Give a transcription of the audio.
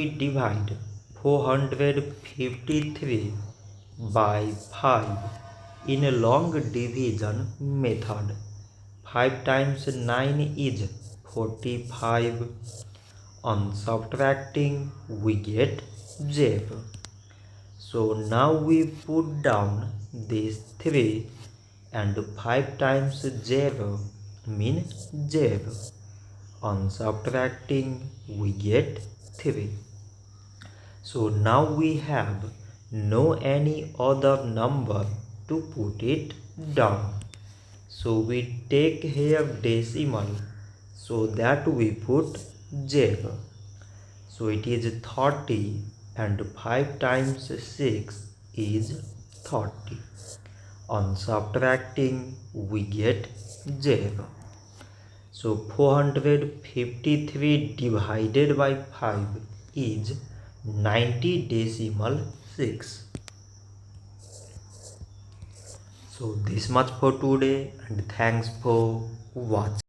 We divide 453 by 5 in a long division method. 5 times 9 is 45. On subtracting, we get 0. So now we put down these 3 and 5 times 0 means 0. On subtracting, we get 3. So now we have no any other number to put it down. So we take here decimal so that we put 0. So it is 30 and 5 times 6 is 30. On subtracting, we get 0. So 453 divided by 5 is 90.6. So this much for today and thanks for watching.